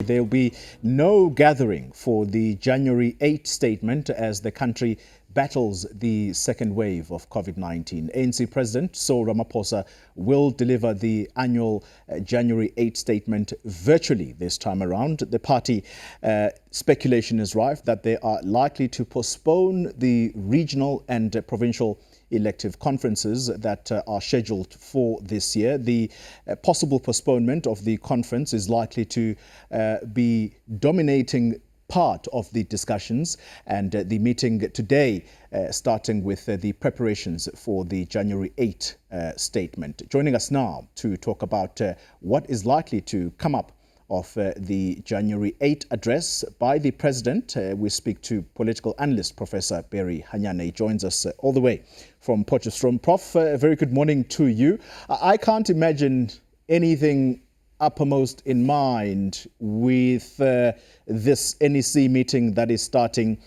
there will be no gathering for the January 8 statement as the country battles the second wave of COVID-19. ANC President Cyril Ramaphosa will deliver the annual January 8 statement virtually this time around. The party speculation is rife that they are likely to postpone the regional and provincial elective conferences that are scheduled for this year. The possible postponement of the conference is likely to be dominating part of the discussions and the meeting today, starting with the preparations for the January 8 statement. Joining us now to talk about what is likely to come up of the January 8 address by the President, we speak to political analyst Professor Barry Hanyane. He joins us all the way from Potchefstroom. Prof, a very good morning to you. I can't imagine anything uppermost in mind with this NEC meeting that is starting.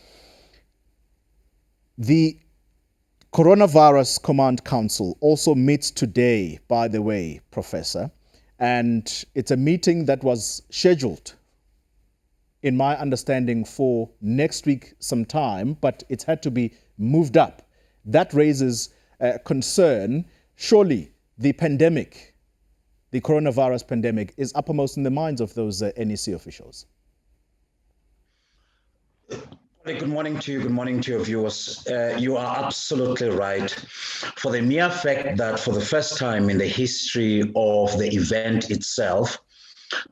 The Coronavirus Command Council also meets today, by the way, Professor, and it's a meeting that was scheduled, in my understanding, for next week sometime, but it's had to be moved up. That raises concern. Surely the pandemic, the coronavirus pandemic, is uppermost in the minds of those NEC officials. Good morning to you. Good morning to your viewers. You are absolutely right. For the mere fact that for the first time in the history of the event itself,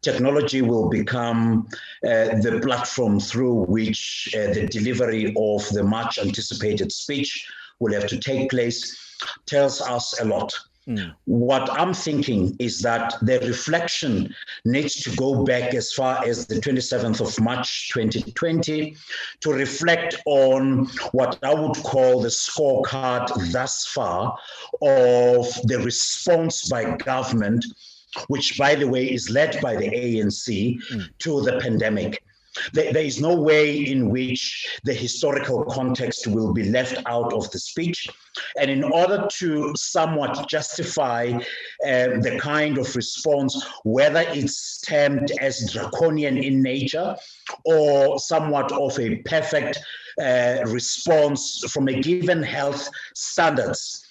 technology will become the platform through which the delivery of the much anticipated speech will have to take place, tells us a lot. What I'm thinking is that the reflection needs to go back as far as the 27th of March 2020 to reflect on what I would call the scorecard thus far of the response by government, which, by the way, is led by the ANC to the pandemic. There is no way in which the historical context will be left out of the speech. And in order to somewhat justify the kind of response, whether it's termed as draconian in nature or somewhat of a perfect response from a given health standards,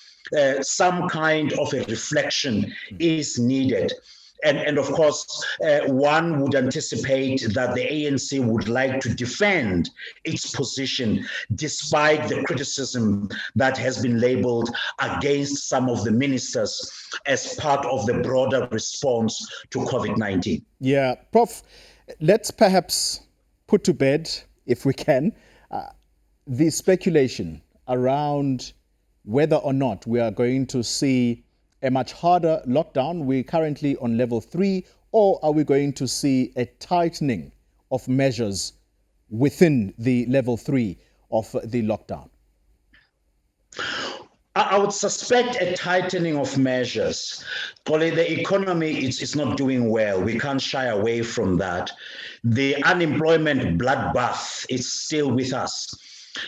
some kind of a reflection is needed. And of course, one would anticipate that the ANC would like to defend its position despite the criticism that has been labeled against some of the ministers as part of the broader response to COVID-19. Yeah, Prof, let's perhaps put to bed, if we can, the speculation around whether or not we are going to see a much harder lockdown. We're currently on level 3, or are we going to see a tightening of measures within the level 3 of the lockdown? I would suspect a tightening of measures. The economy is not doing well. We can't shy away from that. The unemployment bloodbath is still with us.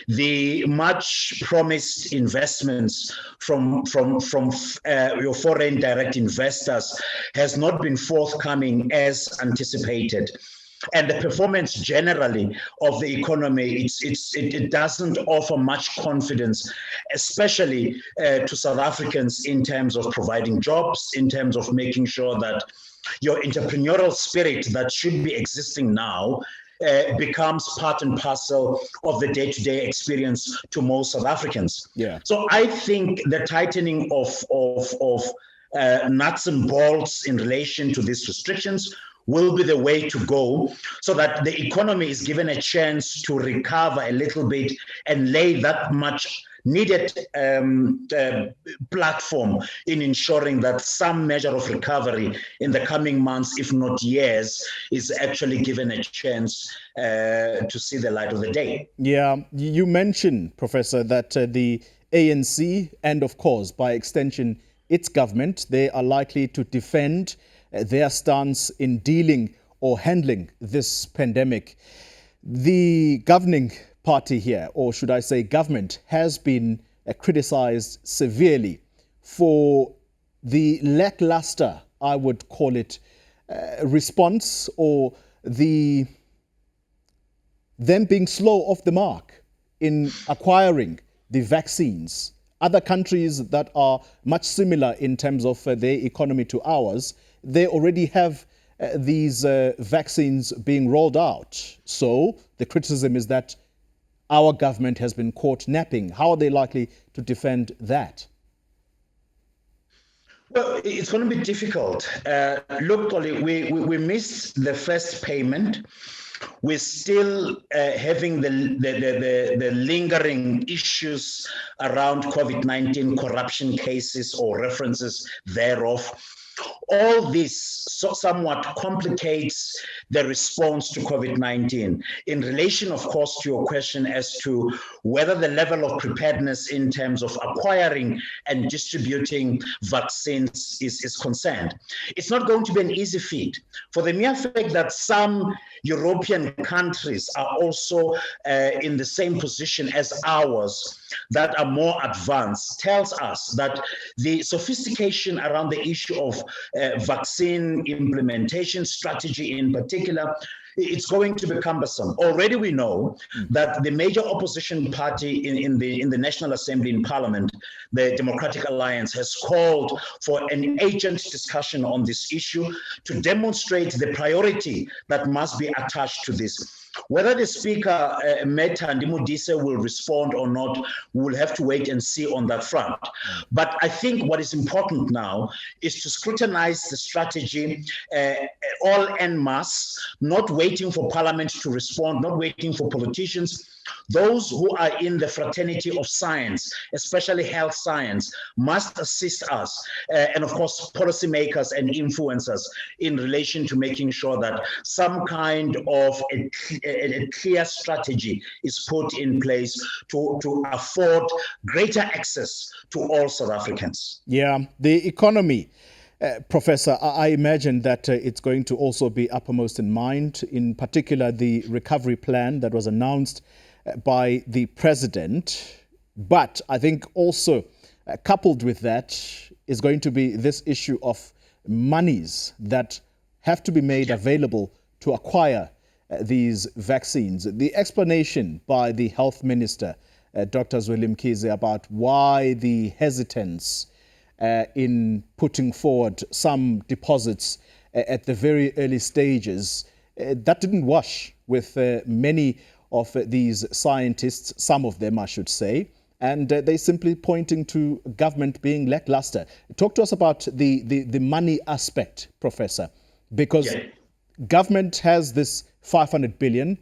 The much promised investments from your foreign direct investors has not been forthcoming as anticipated. And the performance generally of the economy, it doesn't offer much confidence, especially to South Africans in terms of providing jobs, in terms of making sure that your entrepreneurial spirit that should be existing now becomes part and parcel of the day-to-day experience to most South Africans. Yeah. So I think the tightening of nuts and bolts in relation to these restrictions will be the way to go, so that the economy is given a chance to recover a little bit and lay that much needed platform in ensuring that some measure of recovery in the coming months, if not years, is actually given a chance to see the light of the day. Yeah, you mentioned, Professor, that the ANC and, of course, by extension, its government, they are likely to defend their stance in dealing or handling this pandemic. The governing party here, or should I say government, has been criticized severely for the lackluster, I would call it, response or them being slow off the mark in acquiring the vaccines. Other countries that are much similar in terms of their economy to ours, they already have these vaccines being rolled out. So the criticism is that our government has been caught napping. How are they likely to defend that? Well, it's going to be difficult. Look, Tolly, we missed the first payment. We're still having the lingering issues around COVID-19 corruption cases or references thereof. All this somewhat complicates the response to COVID-19 in relation, of course, to your question as to whether the level of preparedness in terms of acquiring and distributing vaccines is concerned. It's not going to be an easy feat for the mere fact that some European countries are also in the same position as ours that are more advanced tells us that the sophistication around the issue of vaccine implementation strategy in particular, it's going to be cumbersome. Already we know that the major opposition party in the National Assembly in Parliament, the Democratic Alliance, has called for an urgent discussion on this issue to demonstrate the priority that must be attached to this. Whether the Speaker, Meta Ndimudise, will respond or not, we will have to wait and see on that front. But I think what is important now is to scrutinize the strategy all en masse, not waiting for Parliament to respond, not waiting for politicians. Those who are in the fraternity of science, especially health science, must assist us, and of course, policymakers and influencers in relation to making sure that some kind of a clear strategy is put in place to afford greater access to all South Africans. Yeah, the economy. Professor, I imagine that it's going to also be uppermost in mind, in particular the recovery plan that was announced by the president. But I think also coupled with that is going to be this issue of monies that have to be made available to acquire these vaccines. The explanation by the health minister, Dr. Zweli Mkhize, about why the hesitance in putting forward some deposits at the very early stages, that didn't wash with many of these scientists, some of them I should say, and they're simply pointing to government being lackluster. Talk to us about the money aspect, Professor, because government has this 500 billion.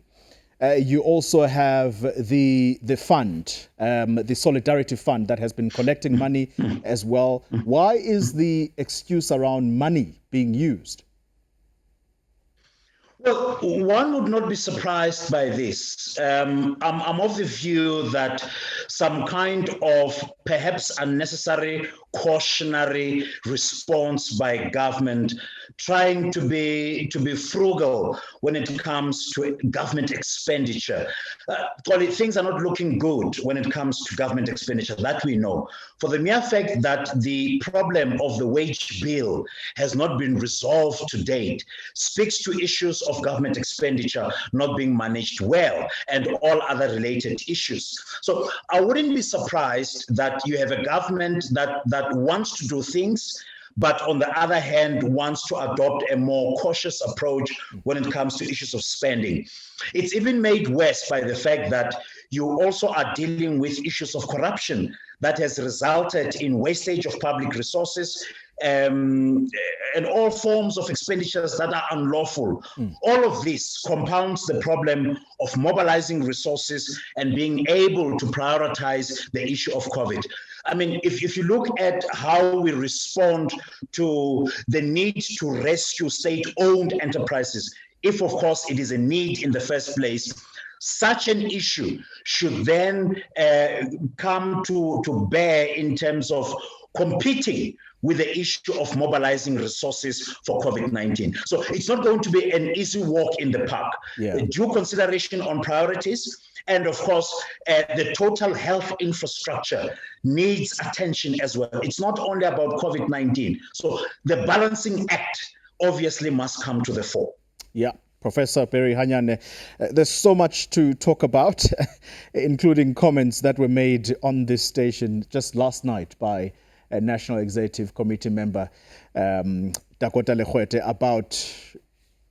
You also have the fund, the Solidarity Fund that has been collecting money as well. Why is the excuse around money being used? Well, one would not be surprised by this. I'm of the view that some kind of perhaps unnecessary cautionary response by government trying to be frugal when it comes to government expenditure. Things are not looking good when it comes to government expenditure, that we know. For the mere fact that the problem of the wage bill has not been resolved to date speaks to issues of government expenditure not being managed well and all other related issues. So I wouldn't be surprised that you have a government that wants to do things, but on the other hand, wants to adopt a more cautious approach when it comes to issues of spending. It's even made worse by the fact that you also are dealing with issues of corruption that has resulted in wastage of public resources and all forms of expenditures that are unlawful. All of this compounds the problem of mobilizing resources and being able to prioritize the issue of COVID. I mean, if you look at how we respond to the need to rescue state-owned enterprises, if of course it is a need in the first place, such an issue should then come to bear in terms of competing with the issue of mobilizing resources for COVID-19. So it's not going to be an easy walk in the park. Due consideration on priorities, and of course, the total health infrastructure needs attention as well. It's not only about COVID-19. So the balancing act obviously must come to the fore. Yeah. Professor Barry Hanyane. There's so much to talk about, including comments that were made on this station just last night by a National Executive Committee member, Dakota Lekwete, about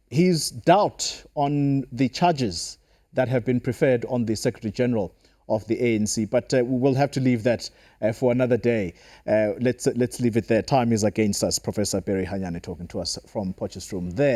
his doubt on the charges that have been preferred on the Secretary General of the ANC. But we will have to leave that for another day. Let's leave it there. Time is against us. Professor Barry Hanyane talking to us from Potchefstroom there.